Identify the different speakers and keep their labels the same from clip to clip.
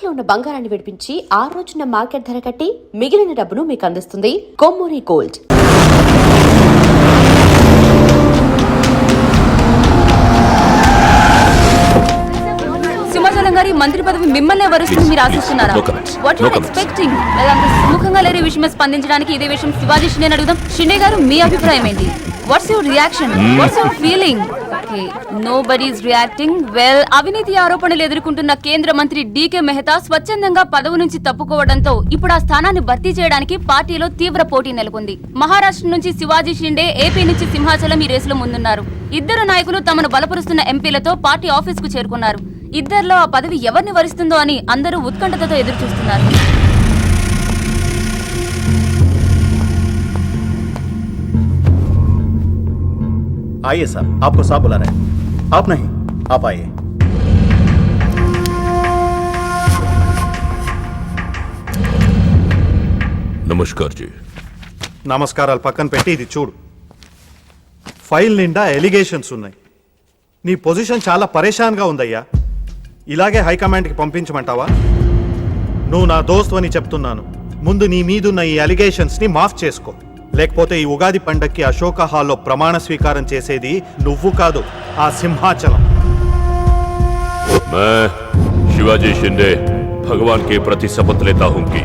Speaker 1: తాకట్లో ఉన్న బంగారాన్ని విడిపించి ఆ రోజున మార్కెట్ ధర కట్టి మిగిలిన డబ్బును మీకు అందిస్తుంది కొమ్మూరి గోల్డ్.
Speaker 2: సింహాచలం గారి మంత్రి పదవి మిమ్మల్ని వరుస్తుంది మీరు ఆశిస్తున్నారా? What you are expecting? అంత సుముఖంగా లేని విషయమే స్పందించడానికి ఇదే విషయం శివాజీ షిండే అడుగుదాం. షిండే గారు, మీ అభిప్రాయం ఏంటి? What's your reaction? What's your feeling? Okay, nobody is reacting. Well, అవినీతి ఆరోపణలు ఎదుర్కొంటున్న కేంద్ర మంత్రి డీకే మెహతా స్వచ్ఛందంగా పదవి నుంచి తప్పుకోవడంతో ఇప్పుడు ఆ స్థానాన్ని భర్తీ చేయడానికి పార్టీలో తీవ్ర పోటీ నెలకొంది. మహారాష్ట్ర నుంచి శివాజీ షిండే, ఏపీ నుంచి సింహాచలం ఈ రేసులో ముందున్నారు. ఇద్దరు నాయకులు తమను బలపరుస్తున్న ఎంపీలతో పార్టీ ఆఫీస్ కు చేరుకున్నారు. ఇద్దరిలో ఆ పదవి ఎవరిని వరిస్తుందో అని అందరూ ఉత్కంఠతతో ఎదురు చూస్తున్నారు.
Speaker 3: आइए साहब, आपको साहब बुला रहे हैं. आप नहीं, आप आइए.
Speaker 4: నమస్కార్ జీ.
Speaker 3: నమస్కారాలు పక్కన పెట్టి ఇది చూడు. ఫైల్ నిండా ఎలిగేషన్స్ ఉన్నాయి. నీ పొజిషన్ చాలా పరేషాన్గా ఉందయ్యా. ఇలాగే హైకమాండ్కి పంపించమంటావా? నువ్వు నా దోస్తు అని చెప్తున్నాను. ముందు నీ మీదున్న ఈ ఎలిగేషన్స్ని మాఫ్ చేసుకో. లేకపోతే ఈ ఉగాది పండక్కి అశోక హాల్లో ప్రమాణ స్వీకారం చేసేది నువ్వు కాదు, ఆ సింహాచలం.
Speaker 4: मैं शिवाजी शिंदे भगवान के प्रति शपथ लेता हूं कि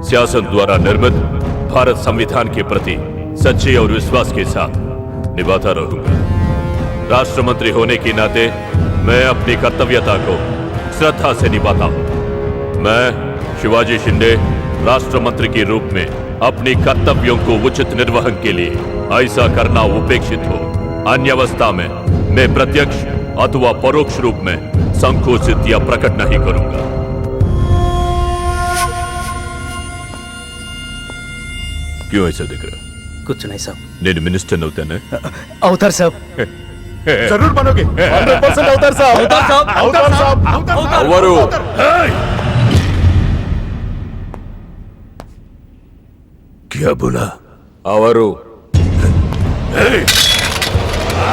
Speaker 4: शासन द्वारा निर्मित भारत संविधान के प्रति सच्चे और विश्वास के साथ निभाता रहूंगा. राष्ट्र मंत्री होने के नाते मैं अपनी कर्तव्यता को श्रद्धा से निभाता हूं. मैं शिवाजी शिंदे राष्ट्र मंत्री के रूप में अपनी कर्तव्यों को उचित निर्वहन के लिए ऐसा करना उपेक्षित हो. अन्य अवस्था में मैं प्रत्यक्ष अथवा परोक्ष रूप में संकोचित या प्रकट नहीं करूंगा. क्यों ऐसा दिख रहा?
Speaker 5: कुछ नहीं साहब.
Speaker 4: నేను మినిస్టర్ అవుతానే?
Speaker 5: అవుతారు సాబ్.
Speaker 3: जरूर बनोगे. 100% అవుతారు సాబ్. అవుతారు సాబ్.
Speaker 4: అవరు. क्या बोला? అవరు.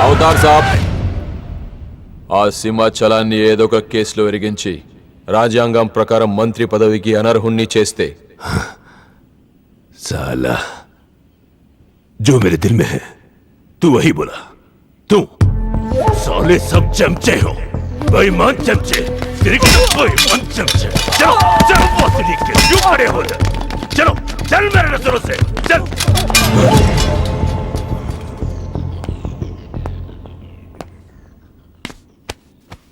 Speaker 6: అవతార్ సాబ్, ఆ సింహాచలాన్ని ఏదో ఒక కేసులో ఎరిగించి రాజ్యాంగం ప్రకారం మంత్రి పదవికి అనర్హుణ్ణి చేస్తే
Speaker 4: साला जो मेरे दिल में है तू वही बोला. तू साले सब चमचे हो, बेईमान चमचे, बेईमान चमचे. चलो चलो पहुंचने के क्यों खड़े हो जाए? चलो चल मेरे नजरों से चल.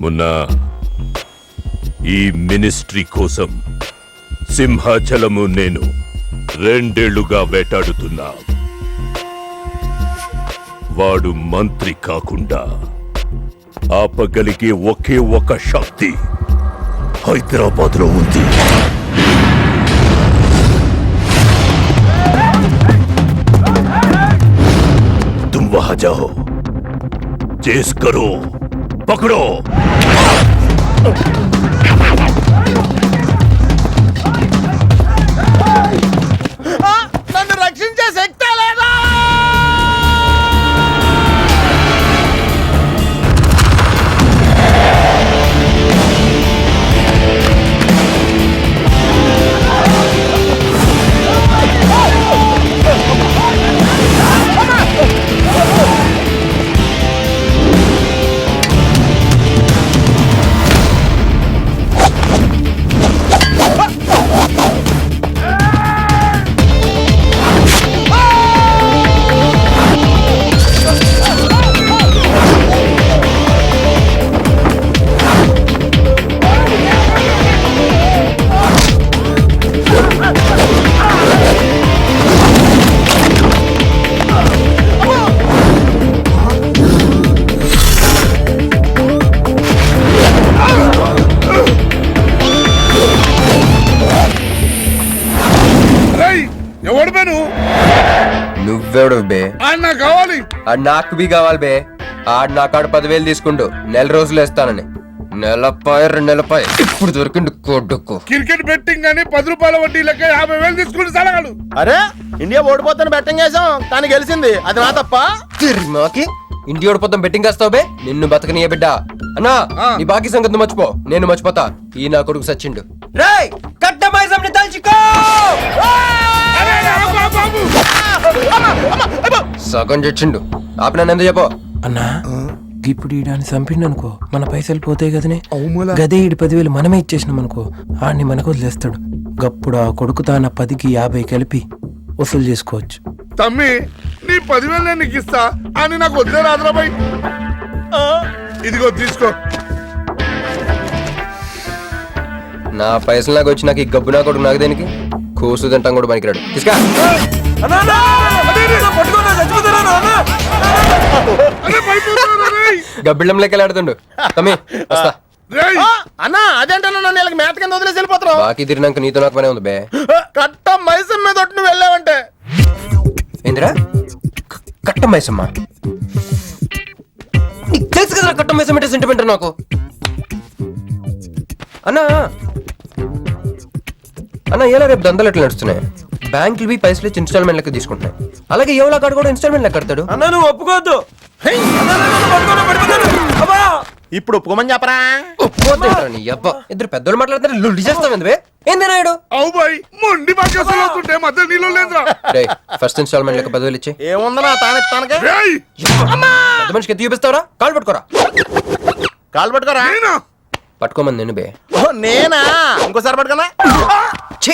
Speaker 4: मुन्ना, ఈ మినిస్ట్రీ కోసం సింహాచలము నేను 2 ఏళ్లుగా వేటాడుతున్నా. వాడు మంత్రి కాకుండా ఆపగలిగే ఒకే ఒక శక్తి హైదరాబాద్ లో ఉంది. तुम वहां जाओ, चेस करो, पकड़ो.
Speaker 3: నన్ను రక్షించే శక్తి లేదా?
Speaker 6: నువ్వెవడు బే? నాకు బి కావాలి బే. ఆడు నా కాడ 10,000 తీసుకుంటూ 1 రోజులు వేస్తానని. 2 నెలపై ఇప్పుడు దొరికిండు కొడుకు.
Speaker 7: క్రికెట్ బెట్టింగ్ అని 10 రూపాయల వడ్డీ లెక్క 50,000 తీసుకుంటూ సలగాడు.
Speaker 3: అరే, ఇండియా ఓడిపోతాను బెట్టింగ్ వేసాం కానీ గెలిచింది, అది నా తప్ప?
Speaker 6: తిరిమాకి ఇంటి ఓడిపోతాం బెట్టింగ్ వేస్తావు బే నిన్ను బతకనియ బిడ్డ అన్నా నీ బాకీ సంగతి మర్చిపో నేను మర్చిపోతా ఈ నా కొడుకు సచ్చిండు రేయ్ కట్ట మైసంని తల్చుకో
Speaker 7: అరే, బాబు
Speaker 6: సగం చచ్చిండు ఆపిన ఎందుకు చెప్పో
Speaker 8: అన్నా ఇప్పుడు ఈడాన్ని చంపిండు అనుకో మన పైసలు పోతాయి కదనే గదే ఈడి 10,000 మనమే ఇచ్చేసినాం అనుకో ఆడిని మనకు వదిలేస్తాడు గప్పుడు ఆ కొడుకు తాన 10కి 50 కలిపి వసూలు చేసుకోవచ్చు.
Speaker 7: తమ్మి నీ 10,000 నేను నీకు ఇస్తా అని నాకు వద్దే రాదురాబాయ్. ఇదిగో తీసుకో.
Speaker 6: నా పైసలు నాకు వచ్చి నాకు ఈ గబ్బు నా కొడుకు నాకు దేనికి కూసు తింటాం కూడా పనికిరాడు తీసుకా
Speaker 7: అరే, పడిపోతున్నాను రేయ్.
Speaker 6: గబ్బిళ్ళం లెక్కలు ఆడుతుండు తమ్మి వస్తా
Speaker 7: రేయ్,
Speaker 5: అన్నా అదేంటన్నా నన్ను వీళ్ళకి మేత కింద వదిలేసి వెళ్ళిపోతున్నావు.
Speaker 6: బాకీ తిరిగినాక నీతో నాకు పనే ఉంది బే
Speaker 5: కట్ట మైసం మీద ఒట్టు నువ్వు వెళ్ళావంటే
Speaker 6: ఏందిరా కట్ట మైసమ్మా నీకు తెలుసు కదా కట్ట మైసం అంటే సెంటిమెంట్ నాకు అన్నా అన్నా ఎలా రేపు దందలు ఎట్లా నడుస్తున్నాయి బ్యాంకులు పైసలు ఇచ్చి ఇన్స్టాల్మెంట్ లెక్క తీసుకుంటున్నాయి అలాగే ఎవలా కాడు కూడా ఇన్స్టాల్మెంట్ లెక్క కడతాడు
Speaker 8: అన్నా నువ్వు ఒప్పుకోవద్దు.
Speaker 5: ఇప్పుడు ఒప్పుకోమని చెప్పరా.
Speaker 6: ఒప్పుకోద్దేంట్రా నీ అబ్బా ఇద్దరు పెద్దోళ్ళు మాట్లాడుతారు లుడ్డి చేస్తావు ఎందువే ఏంది నాయుడు
Speaker 7: అవు బాయ్ మొండి బాకేసాలు వస్తుంటే మధ్య నీళ్ళు లేదురా.
Speaker 6: రే ఫస్ట్ ఇన్స్టాల్మెంట్ లెక్క 10,000 ఇచ్చి
Speaker 5: ఏముందన్నా తానెత్తానకే
Speaker 7: రేయ్,
Speaker 6: పెద్ద మనిషికి ఎత్తి చూపిస్తావరా కాళ్ళు పట్టుకోరా
Speaker 5: కాలు పట్టుకోరా.
Speaker 7: నేనా?
Speaker 6: పట్టుకోమని నేను బే
Speaker 5: ఓ, నేనా ఇంకోసారి పట్టుకున్నా
Speaker 6: ఛీ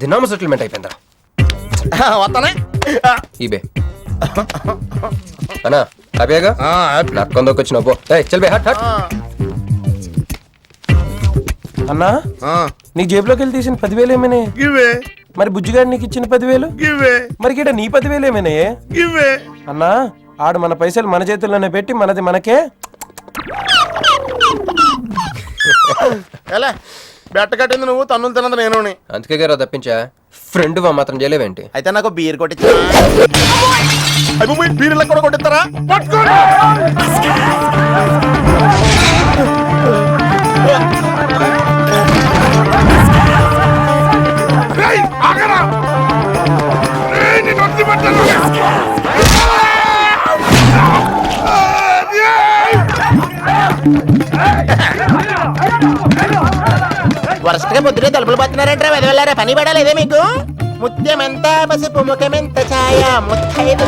Speaker 6: దినామ సెటిల్మెంట్ అయిపోయిందా
Speaker 5: వస్తానే.
Speaker 6: ఈ బే అన్నా హ్యాపీగా నాకు కొందరికి వచ్చిన పో చల్ బే హట్ హట్
Speaker 8: అన్నా నీకు జేబులోకి వెళ్ళి తీసిన 10,000 ఏమైనా
Speaker 7: గివ్వే
Speaker 8: మరి బుజ్జిగాడు నీకు ఇచ్చిన 10,000
Speaker 7: గివ్వే
Speaker 8: మరి గిట నీ 10,000 ఏమైనా
Speaker 7: గివ్వే.
Speaker 8: అన్నా ఆడు మన పైసలు మన చేతుల్లోనే పెట్టి మనది మనకే
Speaker 5: ఎలా బెట్ట కట్టింది నువ్వు తన్నులు తిన్నది నేను.
Speaker 6: అందుకే గారు తప్పించా ఫ్రెండ్ మాత్రం చేయలేవేంటి
Speaker 5: అయితే నాకు బీర్ కొట్టించా. బీర్లకు కూడా కొట్టిస్తారా.
Speaker 7: పట్టుకోండి. రేయ్, ఆగరా. రేయ్, నిన్ను వదిలిపెట్టను.
Speaker 5: వరుసగా పొద్దునే తలుపులు పడుతున్నారంటే వెళ్ళారా పని పడాలేదే మీకు. ముత్యమెంత పసుపు ముఖమెంత ఛాయ ముత్తైదు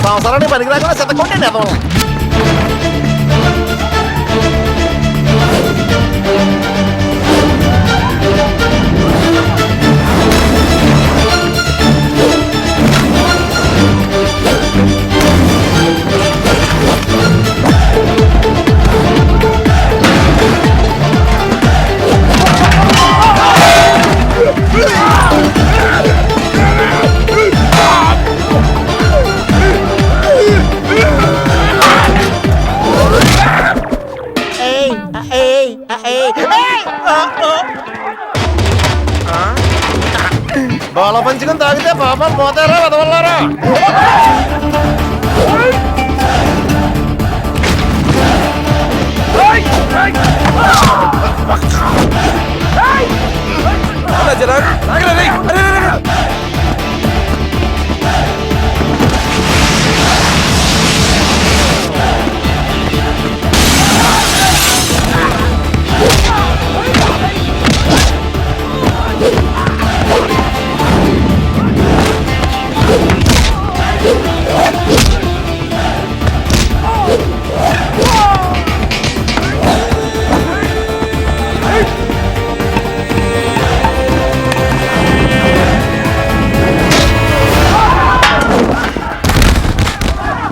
Speaker 5: సంవత్సరానికి పనికి రాకుండా చెత్తకొట్టండి అదో. బాల పంచుకొని తాగితే పాపాలు పోతారా వదవల్లారా.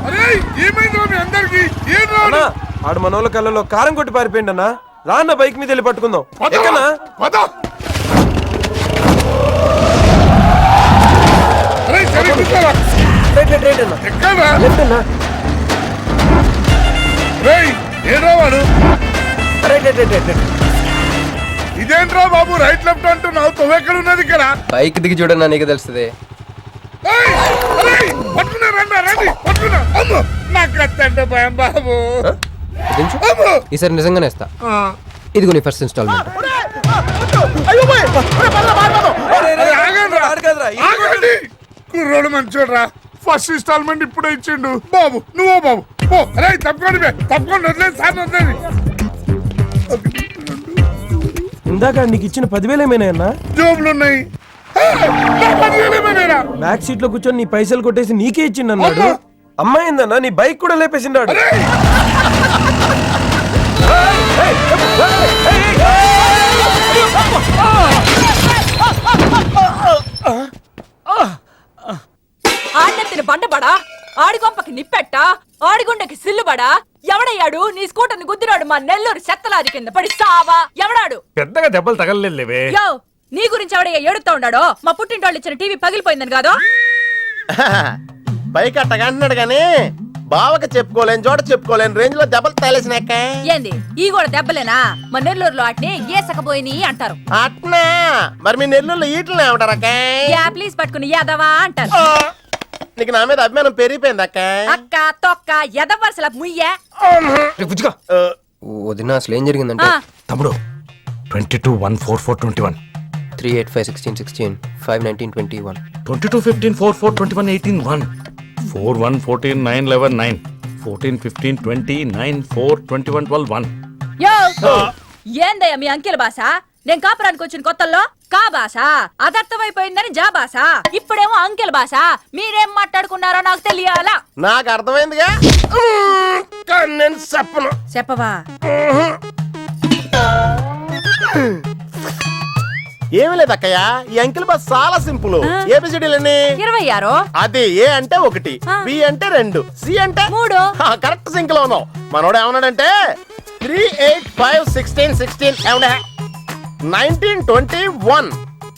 Speaker 7: అరే, ఏమైందిరా మీ అందరికి? ఏం రాడు?
Speaker 8: ఆడు మనోళ్ళ కళ్ళలో కారం కొట్టి పారిపోయింది అన్న. రాన్న బైక్ మీద వెళ్ళి పట్టుకుందాం.
Speaker 7: పద,
Speaker 8: ఎక్కనా
Speaker 7: పద. అరే, సరిగ్గా కూర్చోరా.
Speaker 8: అన్న
Speaker 7: ఎక్కడ్రా?
Speaker 8: లెఫ్ట్ అన్న
Speaker 7: రేయ్, ఏడ్రా వాడు? ఇదేంట్రా బాబు రైట్ లెఫ్ట్ అంటున్నావు? తొవ్వెక్కడ ఉన్నది ఇక్కడ?
Speaker 6: బైక్ దిగి చూడన్నా నీకు తెలుస్తుంది
Speaker 7: ఏయ్, అరే, పట్టుకున్నా రండి రండి పట్టుకున్నా. అమ్మో, నాకు కత్తంటే భయం బాబు.
Speaker 6: దించు.
Speaker 7: అమ్మో.
Speaker 6: ఈసారి నిజంగానే ఇస్తా ఇదిగో నీ ఫస్ట్ ఇన్స్టాల్మెంట్
Speaker 7: అరే, ఆగండ్రా. ఆగండి. కుర్రోడు మంచోడ్రా. ఫస్ట్ ఇన్స్టాల్మెంట్ ఇప్పుడే ఇచ్చిండు. బాబు నువ్వో బాబు ఓ అరే తప్పకుండా తప్పకుండా వదిలేదు సార్ వదిలేదు.
Speaker 8: ఇందాక నీకు ఇచ్చిన 10,000 ఏమైనా
Speaker 7: జోబులు ఉన్నాయి.
Speaker 8: బ్యాక్ సీట్ లో కూర్చొని నీ పైసలు కొట్టేసి నీకే ఇచ్చిండు అన్నాడు. అమ్మాయి ఏందన్నా నీ బైక్ కూడా లేపేసిండాడు.
Speaker 9: ఆడినెత్తిన బండబడా, ఆడిగొంపకి నిప్పెట్ట, ఆడిగుండకి సిల్లుబడా, ఎవడయ్యాడు నీ స్కూటర్ని గుద్దిరాడు మా నెల్లూరు చెత్తలాది కింద పడి సావా? ఎవడాడు?
Speaker 10: పెద్దగా దెబ్బలు తగలలేవే.
Speaker 9: యో నీ గురించి ఎవడయ్యా ఏడుతా ఉన్నాడో? మా పుట్టింటోళ్ళు ఇచ్చిన టీవీ పగిలిపోయిందని కాదు?
Speaker 5: పైకి అట్టగా అంటున్నాడు గాని బావకి చెప్పుకోలేని చోట చెప్పుకోలేని రేంజ్ లో దెబ్బలు తగిలేసినాక.
Speaker 9: ఏంది ఈ కూడా దెబ్బలేనా? మా నెల్లూరులో వాటిని ఏసకపోయిని అంటారు.
Speaker 5: అట్నా మరి మీ నెల్లూరులో ఈటలు ఏమంటారక్క?
Speaker 9: యా ప్లీజ్ పట్టుకుని యాదవా అంటారు.
Speaker 5: నీకు నా మీద అభిమానం పెరిగిపోయింది అక్క.
Speaker 9: అక్క తొక్క ఎదవరసల ముయ్యే.
Speaker 6: వదిన అసలు ఏం జరిగిందంటే
Speaker 10: తమ్ముడు 22-1-4-4-21
Speaker 6: 385-16-16 5-19-21
Speaker 10: 22-15-4-4-21-18-1 4-1-14-9-11-9 14-15-20-9-4-21-12-1
Speaker 9: యో ఏందయ్యా మీ అంకెల భాష? నేను కాపురానికి వచ్చిన కొత్తల్లో కా భాష అదర్థమైపోయిందని జా భాష, ఇప్పుడేమో అంకెల భాష. మీరేం మాట్లాడుకున్నారో నాకు తెలియాలా?
Speaker 5: నాకు అర్థమైందిగా. నేను చెప్పను.
Speaker 9: చెప్పవా?
Speaker 5: ఏమి లేదు అక్కయ్య, ఈ అంకిల్ బస్ చాలా సింపుల్. ఏబిసిడీలన్నీ
Speaker 9: 26.
Speaker 5: అది ఏ అంటే 1, బి అంటే 2, సి అంటే
Speaker 9: 3.
Speaker 5: కరెక్ట్ సింక్ లో ఉన్నావు. మనోడు ఏమన్నాడంటే 3, 8, 5, 16, 16 1921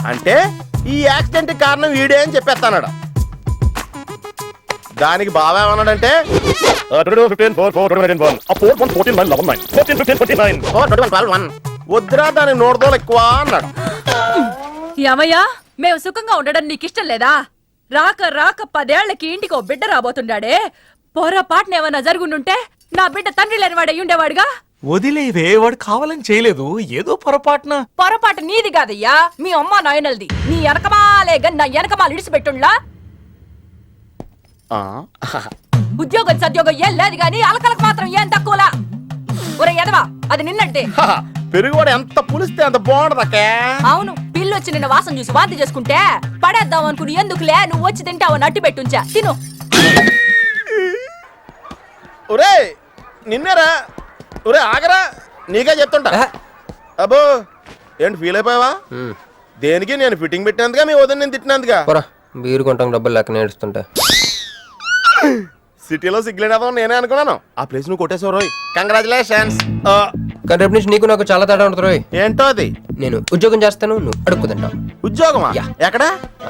Speaker 5: అంటే ఈ యాక్సిడెంట్ కారణం వీడే అని చెప్పేస్తాడు. దానికి బాబా ఏమన్నాడంటే 4-1-14-9-11-9 వద్దురా దాని నోడదోలు ఎక్కువ అన్నాడు.
Speaker 9: ఏమయ్యా మేము సుఖంగా ఉండడం నీకు ఇష్టం లేదా? రాక రాక 10 ఏళ్లకి ఇంటికి బిడ్డ రాబోతుండాడే, పొరపాటున ఏమన్నా జరుగుండుంటే నా బిడ్డ తండ్రి లేని వాడు అయ్యుండేవాడుగా.
Speaker 10: వదిలేవే, వాడు కావాలని చేయలేదు, ఏదో పొరపాటున.
Speaker 9: పొరపాటు నీది కాదయ్యా, మీ అమ్మ నాయనల్ది. నీ వెనకమాలే గన్ నా వెనకమాలు ఇడిచిపెట్టుండ్లా. ఉద్యోగం సద్యోగం ఏం లేదు గాని అలకలకు మాత్రం ఏం తక్కువలా. ఒరే ఎదవా, అది నిన్నంటే
Speaker 5: పెరుగువాడు ఎంత పులిస్తే అంత బాగుండదు అక్క.
Speaker 9: అవును, పిల్లు వచ్చి నిన్న వాసన చూసి వాంతి చేసుకుంటే పడేద్దాం అనుకుని ఎందుకులే నువ్వు వచ్చి తింటావు నట్టి పెట్టుంచా. తిను.
Speaker 5: ఒరే నిన్నేరా, ఒరే ఆగరా, నీకే చెప్తుంటా. అబ్బో ఏంటి ఫీల్ అయిపోయావా? దేనికి? నేను ఫిట్టింగ్ పెట్టినందుగా, మీ వదిన నేను తిట్టినందుగా.
Speaker 6: బీరు కొంటాం డబ్బులు లేక నేడుస్తుంటా.
Speaker 5: సిటీలో సిగ్గులేదా నేనే అనుకున్నాను. ఆ ప్లేస్ నువ్వు కొట్టేసావు రోయ్, కంగ్రాచులేషన్స్.
Speaker 6: కానీ రేపు నుంచి నీకు నాకు చాలా తేడా ఉంటుంది రోయ్.
Speaker 5: ఏంటో అది?
Speaker 6: నేను ఉద్యోగం చేస్తాను, నువ్వు అడుక్కుతుంటావు.
Speaker 5: ఉద్యోగమా? ఎక్కడ?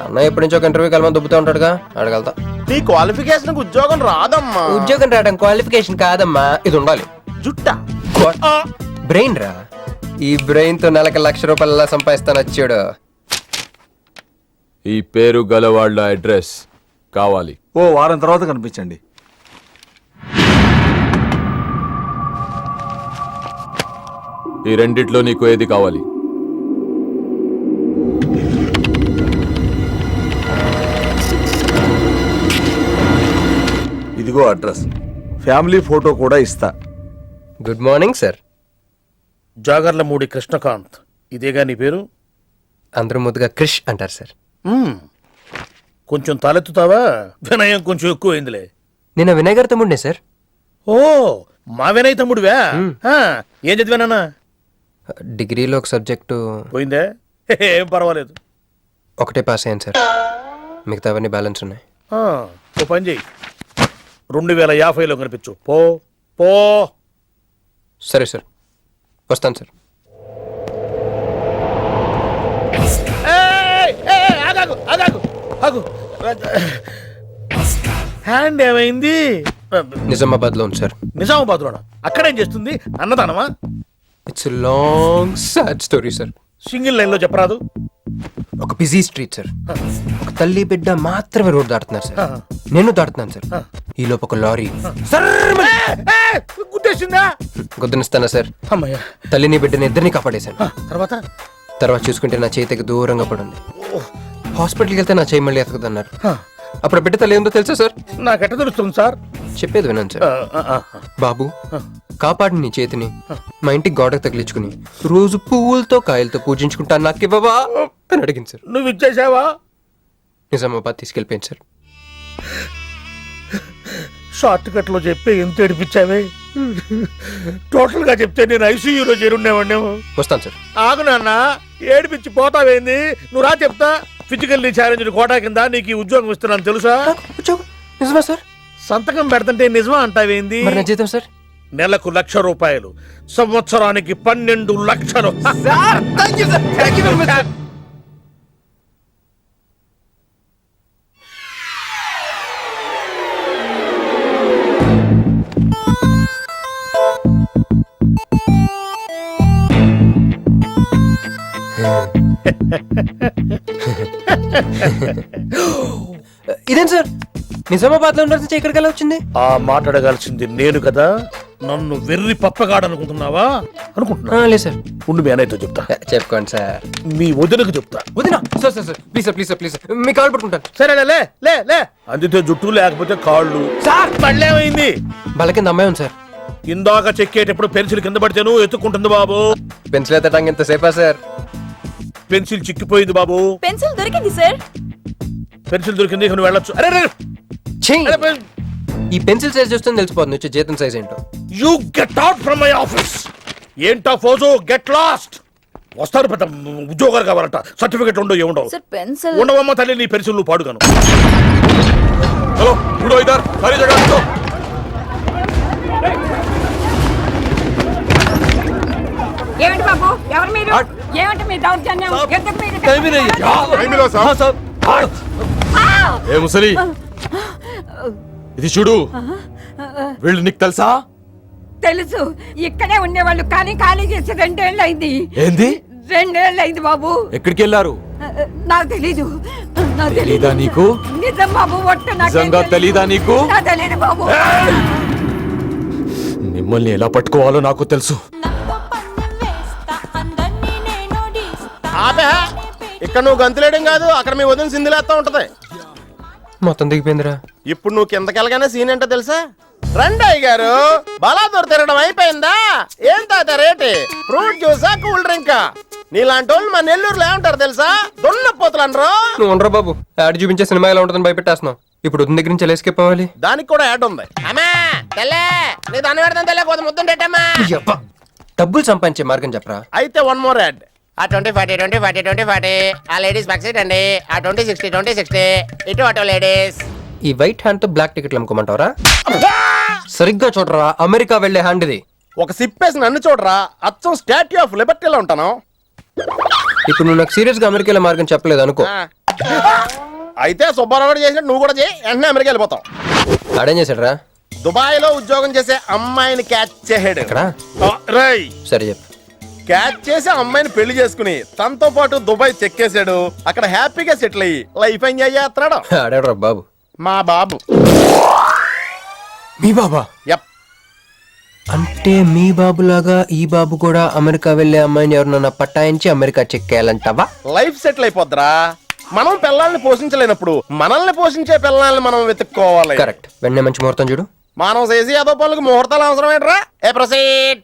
Speaker 6: అన్న ఎప్పటి నుంచో ఒక ఇంటర్వ్యూకి వెళ్ళమని దుబ్బుతూ ఉంటాడుగా, అడగలుగుతా.
Speaker 5: నీ క్వాలిఫికేషన్ ఉద్యోగం రాదమ్మా.
Speaker 6: ఉద్యోగం రావడం క్వాలిఫికేషన్ కాదమ్మా, ఇది ఉండాలి.
Speaker 5: జుట్టా?
Speaker 6: బ్రెయిన్ రా. ఈ బ్రెయిన్ తో నెలకి ₹1,00,000 ఎలా సంపాదిస్తాను వచ్చాడు.
Speaker 4: ఈ పేరు గలవాళ్ళ అడ్రస్ కావాలి.
Speaker 10: ఓ వారం తర్వాత కనిపించండి.
Speaker 4: ఈ రెండిట్లో నీకు ఏది కావాలి?
Speaker 10: ఇదిగో అడ్రస్, ఫ్యామిలీ ఫోటో కూడా ఇస్తా.
Speaker 6: Good morning sir.
Speaker 11: Jagarlamudi Krishnakanth, ఇదేగా నీ పేరు?
Speaker 6: అందరూ ముద్దుగా క్రిష్ అంటారు సార్.
Speaker 11: కొంచెం తలెత్తుతావా? వినయం కొంచెం ఎక్కువైందిలే.
Speaker 6: నేను వినయ్ గారి తమ్ముడినే సార్.
Speaker 11: ఓ మా వినయ్ తమ్ముడివా? ఏం చదివానా?
Speaker 6: డిగ్రీలో ఒక సబ్జెక్టు
Speaker 11: పోయిందే, ఏం పర్వాలేదు.
Speaker 6: ఒకటే పాస్ అయ్యాను సార్, మిగతావన్నీ బ్యాలెన్స్ ఉన్నాయి.
Speaker 11: ఓ పని చెయ్యి, 2050లో కనిపించు. పో పో.
Speaker 6: సరే సార్, వస్తాను సార్.
Speaker 11: హ్యాండ్ ఏమైంది?
Speaker 6: నిజామాబాద్ లో ఉంది సార్.
Speaker 11: నిజామాబాద్ లోనా? అక్కడేం చేస్తుంది? అన్నదానమా?
Speaker 6: It's long sad story sir.
Speaker 11: Single line లో చెప్పరాదు.
Speaker 6: ఒక బిజీ స్ట్రీట్ సార్, ఒక తల్లి బిడ్డ మాత్రమే రోడ్ దాటుతున్నారు సార్. నేను దాటుతున్నాను సార్. ఈ లోపు ఒక లారీ
Speaker 11: గుద్దేసిందా?
Speaker 6: గుద్దనిస్తానా సార్?
Speaker 11: అమ్మయ్య.
Speaker 6: తల్లిని బిడ్డని ఇద్దరిని కాపాడేశాను.
Speaker 11: తర్వాత
Speaker 6: చూసుకుంటే నా చేతికి దూరంగా పడింది. హాస్పిటల్కి వెళ్తే నా చేయి మళ్ళీ ఎతకదన్నారు. అప్పుడు ఆ బిడ్డ తల్లి ఏందో తెలుసా సార్?
Speaker 11: నాకెట్ట తెలుస్తుంది సార్?
Speaker 6: చెప్పేది వినండి సార్. బాబు కాపాడి నీ చేతిని మా ఇంటికి గోడకు తగిలించుకుని రోజు పువ్వులతో కాయలతో పూజించుకుంటా నాకు ఇవ్వవా అని అడిగింది సార్.
Speaker 11: నువ్వు ఇచ్చేసావా?
Speaker 6: నిజామాబాద్ తీసుకెళ్ళిపోయింది సార్.
Speaker 11: షార్ట్ కట్ లో చెప్పి ఎంత ఏడిపించావే. టోటల్ గా చెప్తే నేను ఐసీయూలో చేరుండేవాడినేమో.
Speaker 6: వస్తాను సార్.
Speaker 11: ఆగు నాన్న, ఏడిపించి పోతావేంది? నువ్వు రా చెప్తా. ఫిజికల్లీ ఛాలెంజ్ కోటా కింద నీకు ఈ ఉద్యోగం ఇస్తున్నాను తెలుసా?
Speaker 6: నిజమా సార్?
Speaker 11: సంతకం పెడుతుంటే నిజమా అంటావేంది?
Speaker 6: మరి నా జీతం సార్?
Speaker 11: నెలకు 1,00,000 రూపాయలు, సంవత్సరానికి 12 లక్షలు.
Speaker 6: ఇదేం సార్ నిజామాబాద్ లో ఉండాల్సి ఇక్కడికి ఎలా వచ్చింది?
Speaker 11: ఆ మాట్లాడగలిసింది నేను కదా. నన్ను వెర్రి పప్పగాడనుకుంటున్నావా? అనుకుంటున్నా.
Speaker 6: లేదు సార్.
Speaker 11: ఉండు మీ అన్నయ్యతో చెప్తా.
Speaker 6: చెప్పుకోండి సార్.
Speaker 11: మీ వదినకు చెప్తా.
Speaker 6: వదినా? Sir sir sir please sir, please sir, please sir, me call పట్టుకుంటాను.
Speaker 11: సరే లే లే లే. అందితే జుట్టు లేకపోతే కాళ్ళు.
Speaker 6: సార్
Speaker 11: మళ్ళేమైంది?
Speaker 6: వాళ్ళ కింద అమ్మాయి ఉంది సార్.
Speaker 11: ఇందాక చెక్కేటప్పుడు పెన్సిల్ కింద పడితేను ఎత్తుకుంటుంది బాబు.
Speaker 6: పెన్సిల్ ఎత్తడానికి ఎంతసేపా సార్?
Speaker 11: పెన్సిల్ చిక్కిపోయింది బాబు.
Speaker 9: పెన్సిల్ దొరికింది సార్.
Speaker 11: పెన్సిల్ దొరికింది, ఇక నువ్వు వెళ్ళొచ్చు. అరే
Speaker 6: ఛీ! ఈ పెన్సిల్ సైజ్ చూస్తే తెలిసిపోతుంది వచ్చే జీతం సైజ్ ఏంటో.
Speaker 11: You get out from my office. ఏంటా ఫోజు? Get lost. వస్తారు పెద్ద ఉద్యోగాలు కావాలంట. సర్టిఫికెట్ ఉండవు, ఏముండవు.
Speaker 2: సార్ పెన్సిల్
Speaker 11: ఉండవమ్మ తల్లి, నీ పెన్సిల్ నువ్వు పాడుగాను.
Speaker 4: హలో ఇప్పుడు ఇద్దరు సారీ జగన్
Speaker 9: ఏమిటి బాబు, ఎవరు మీరు? ఏమిటి మీ దౌర్జన్యం? ఎందుకు మీరు
Speaker 4: ఏ ముసలి ఇది చూడు, వీళ్ళు నీకు తెలుసా?
Speaker 9: తెలుసు, ఇక్కడే ఉండేవాళ్ళు కానీ ఖాళీ చేసి 2 ఏళ్ళు అయింది.
Speaker 4: ఏంది?
Speaker 9: 2 ఏళ్ళు అయింది బాబు.
Speaker 4: ఎక్కడికి వెళ్ళారు?
Speaker 9: నాకు తెలీదు.
Speaker 4: తెలీదా నీకు?
Speaker 9: నిజం బాబు, ఒట్టు
Speaker 4: నిజంగా తెలీదా నీకు?
Speaker 9: నాకు తెలీదు బాబు.
Speaker 4: మిమ్మల్ని ఎలా పట్టుకోవాలో నాకు తెలుసు.
Speaker 5: ఆపే, ఇక్కడ నువ్వు గంతులేయడం కాదు, అక్కడ మీ వదిన సింధులేస్తా ఉంటది.
Speaker 6: మొత్తం దిగిపోయిందిరా.
Speaker 5: ఇప్పుడు నువ్వు కిందకెళ్ళగానే సీన్ ఏంటో తెలుసా? రండి అయ్య గారు, బలాదూర్ తిరగడం అయిపోయిందా? ఏం తాత రేటి? Fruit జ్యూసా, cool డ్రింకా? నీలాంటి వాళ్ళు మా నెల్లూరులో ఏమంటారు తెలుసా? దున్నపోతులు అనరు.
Speaker 6: నువ్వు ఉండరా బాబు, యాడ్ చూపించే సినిమా ఎలా ఉంటుందని భయపెట్టేస్తున్నావు. ఇప్పుడు వదిన దగ్గర నుంచి ఎలా ఎస్కేప్ అవ్వాలి?
Speaker 5: దానికి కూడా యాడ్ ఉంది. అమ్మా తెల్లే, నీ దాన్ని పెడతాను తెల్లే, కొద్ది ముద్దుండేటమ్మా.
Speaker 6: డబ్బులు సంపాదించే మార్గం చెప్పరా.
Speaker 5: అయితే 1 more యాడ్. ఆ 20-40 20-40 20-40 ఆ లేడీస్ బ్యాక్ సైడ్ అండి. ఆ 20-60 20-60 ఇటు అటో లేడీస్.
Speaker 6: ఈ వైట్ హ్యాండ్ తో బ్లాక్ టికెట్లు అమ్ముకోమంటావరా? సరిగ్గా చూడరా, అమెరికా వెళ్లే హ్యాండ్ ఇది.
Speaker 5: ఒక సిప్పేసి నన్ను చూడరా, అచ్చం స్టాట్యూ ఆఫ్ లిబర్టీలో ఉంటాను.
Speaker 6: ఇప్పుడు నువ్వు నాకు సీరియస్ గా అమెరికా మార్గం చెప్పలేదు అనుకో.
Speaker 5: అయితే సుబ్బారావు గారు చేసినట్టు నువ్వు కూడా చేయి, వెంటనే అమెరికా వెళ్ళిపోతావు.
Speaker 6: ఆడేం చేశాడరా?
Speaker 5: దుబాయ్ లో ఉద్యోగం చేసే అమ్మాయిని క్యాచ్ చేసాడు.
Speaker 6: ఎక్కడ?
Speaker 5: రై
Speaker 6: సరే చెప్పు.
Speaker 5: క్యాచ్ చేసి అమ్మాయిని పెళ్లి చేసుకుని తనతో పాటు దుబాయ్ చెక్కేశాడు. అక్కడ హ్యాపీగా సెటిల్ అయ్యి లైఫ్ ఎంజాయ్ చేస్తున్నాడు.
Speaker 6: ఆడాడు బాబు.
Speaker 5: మా బాబు.
Speaker 6: మీ బాబా?
Speaker 5: యప్.
Speaker 6: అంటే మీ బాబులాగా ఈ బాబు కూడా అమెరికా వెళ్లే అమ్మాయిని ఎవరినన్నా పట్టాయించి అమెరికా చెక్కేయాలంటావా?
Speaker 5: లైఫ్ సెటిల్ అయిపోద్దిరా. మనం పిల్లల్ని పోషించలేనప్పుడు మనల్ని పోషించే పిల్లల్ని మనం వెతుక్కోవాలి.
Speaker 6: కరెక్ట్. వెంటనే మంచి ముహూర్తం చూడు.
Speaker 5: మనం చేసి అదో పనులకు ముహూర్తాలు అవసరం ఏంట్రా? ఏ ప్రొసీడ్.